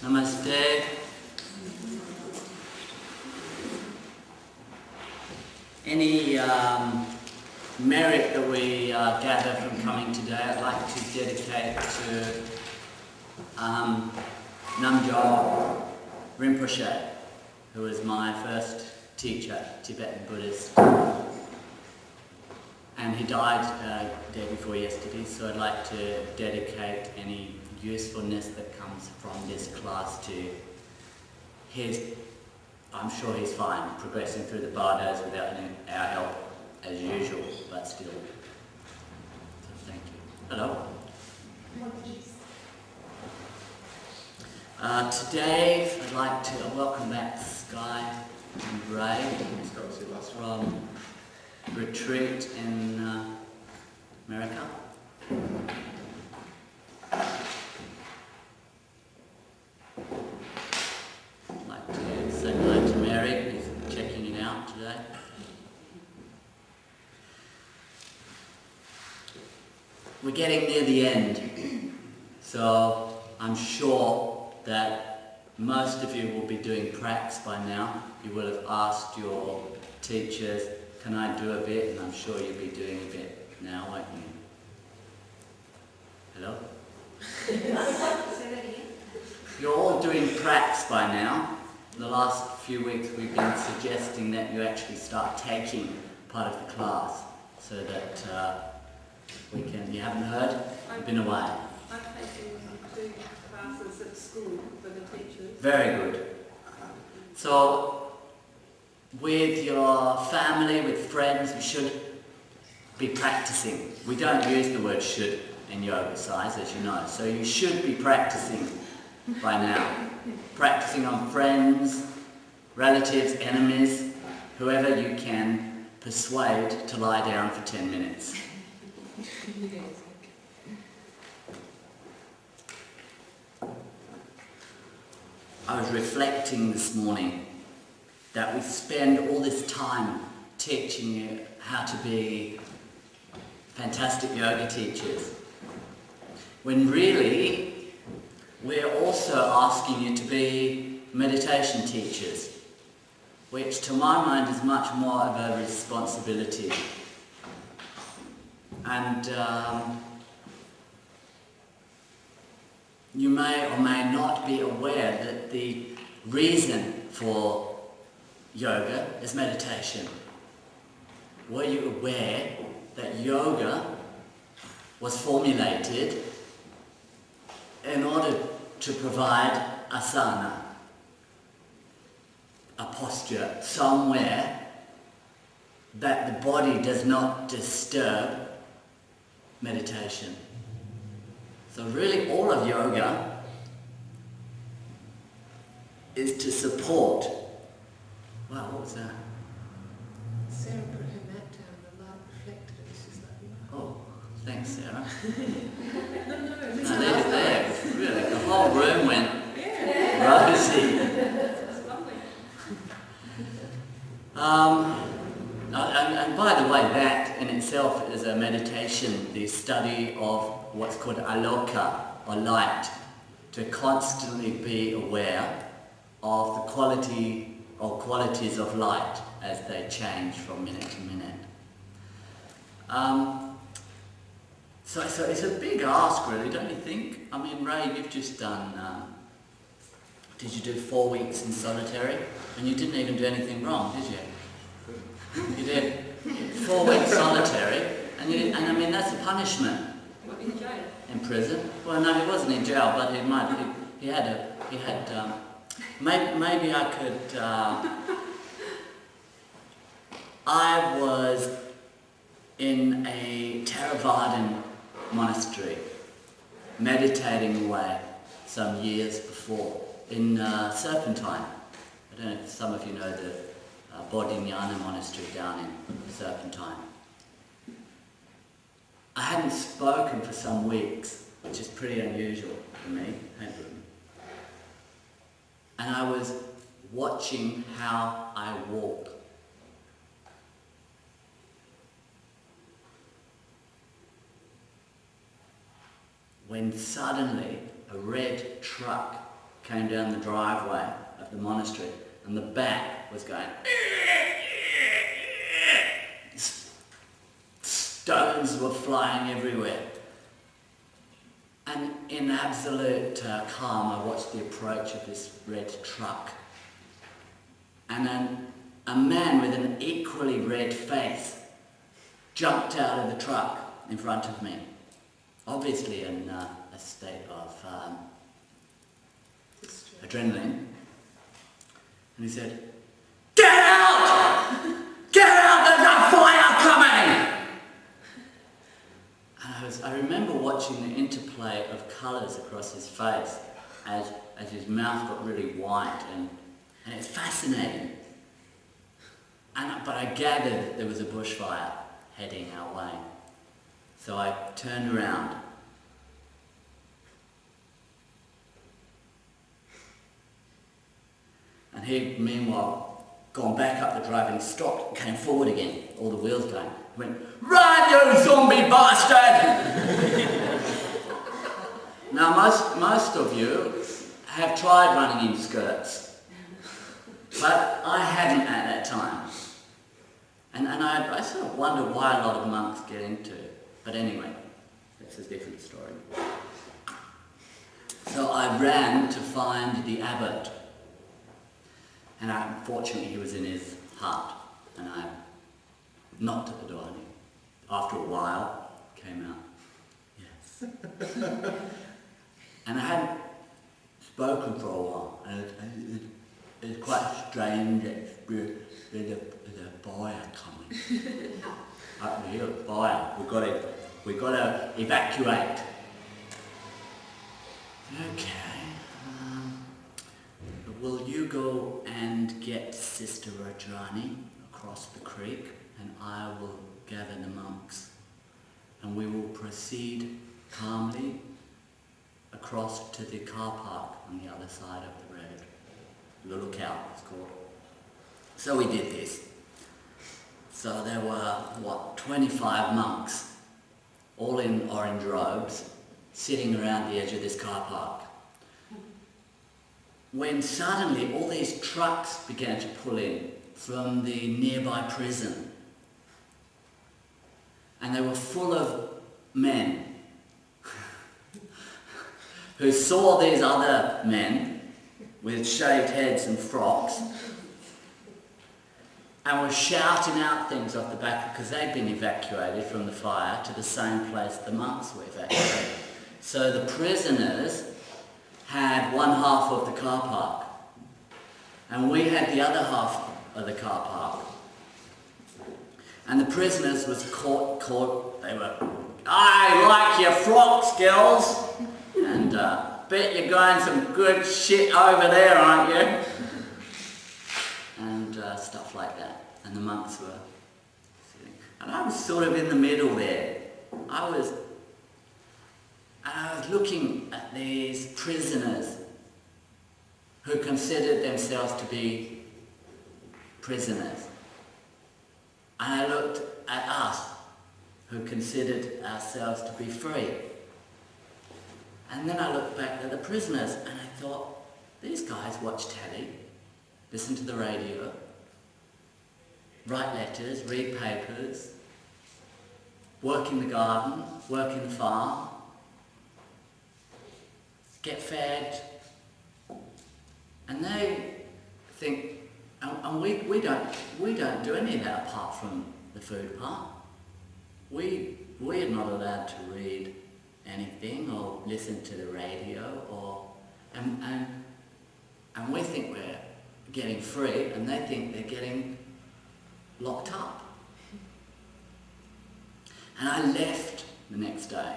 Namaste. Any merit that we gather from coming today, I'd like to dedicate to Namgyal Rinpoche, who was my first teacher, Tibetan Buddhist. And he died day before yesterday, so I'd like to dedicate any usefulness that comes from this class to his. I'm sure he's fine, progressing through the bardos without our help, as usual, but still. So thank you. Hello? Today, I'd like to welcome back Sky and Ray from retreat in America. I'd like to say hello to Mary, who's checking it out today. We're getting near the end, so I'm sure that most of you will be doing pracs by now. You will have asked your teachers, can I do a bit? And I'm sure you'll be doing a bit now, won't you? Hello? You're all doing pracs by now. The last few weeks we've been suggesting that you actually start taking part of the class so that we can, you haven't heard? You've been away. I'm taking 2 classes at school for the teachers. Very good. So, with your family, with friends, you should be practicing. We don't use the word should in yoga size, as you know, so you should be practicing by now. Practicing on friends, relatives, enemies, whoever you can persuade to lie down for 10 minutes. I was reflecting this morning that we spend all this time teaching you how to be fantastic yoga teachers, when really we're also asking you to be meditation teachers, which to my mind is much more of a responsibility. And you may or may not be aware that the reason for yoga is meditation. Were you aware that yoga was formulated in order to provide asana, a posture somewhere that the body does not disturb meditation? So really all of yoga is to support. Wow, what was that? Sarah put her mat down, the light reflected it, she's like, wow. Oh, thanks, Sarah. No, No, there. Really, the whole room went rosy. That's lovely. And by the way, that in itself is a meditation, the study of what's called aloka, or light, to constantly be aware of the quality or qualities of light as they change from minute to minute. So it's a big ask, really, don't you think? I mean, Ray, you've just done, did you do 4 weeks in solitary? And you didn't even do anything wrong, did you? You did 4 weeks solitary, and I mean, that's a punishment. What, in jail? In prison? Well, no, he wasn't in jail, but maybe I could, I was in a Theravadan monastery, meditating away some years before, in Serpentine. I don't know if some of you know the Bodhinyana monastery down in Serpentine. I hadn't spoken for some weeks, which is pretty unusual for me. And I was watching how I walk. When suddenly a red truck came down the driveway of the monastery, and the bat was going. Stones were flying everywhere. And in absolute calm, I watched the approach of this red truck. And then a man with an equally red face jumped out of the truck in front of me, obviously in a state of adrenaline. And he said, "Get out! Get out! There's a fire coming!" And I remember watching the interplay of colours across his face as his mouth got really white, and it's fascinating. But I gathered there was a bushfire heading our way. So I turned around. And he, meanwhile, gone back up the drive, and he stopped and came forward again, all the wheels going. He went, "Run, you zombie bastard!" Now, most of you have tried running in skirts, but I hadn't at that time. And I sort of wonder why a lot of monks get into it. But anyway, that's a different story. So I ran to find the abbot. And unfortunately he was in his hut. And I knocked at the door, and after a while came out. Yes. And I hadn't spoken for a while. And it's quite strange that there's a fire coming. Up here, fire. We've got to evacuate. Okay. Will you go and get Sister Rajani across the creek, and I will gather the monks, and we will proceed calmly across to the car park on the other side of the road. The Lookout, it's called. So we did this. So there were, 25 monks, all in orange robes, sitting around the edge of this car park. When suddenly all these trucks began to pull in from the nearby prison. And they were full of men who saw these other men with shaved heads and frocks and were shouting out things off the back, because they'd been evacuated from the fire to the same place the monks were evacuated. So the prisoners had one half of the car park, and we had the other half of the car park. And the prisoners was caught, they were, "I like your frocks, girls, and bet you're going some good shit over there, aren't you?" And stuff like that. And the monks were sitting. And I was sort of in the middle there. I was looking at these prisoners who considered themselves to be prisoners. And I looked at us, who considered ourselves to be free. And then I looked back at the prisoners, and I thought, these guys watch telly, listen to the radio, write letters, read papers, work in the garden, work in the farm, get fed, and they think, and we don't do any of that apart from the food part. We are not allowed to read anything or listen to the radio, and we think we're getting free, and they think they're getting locked up. And I left the next day.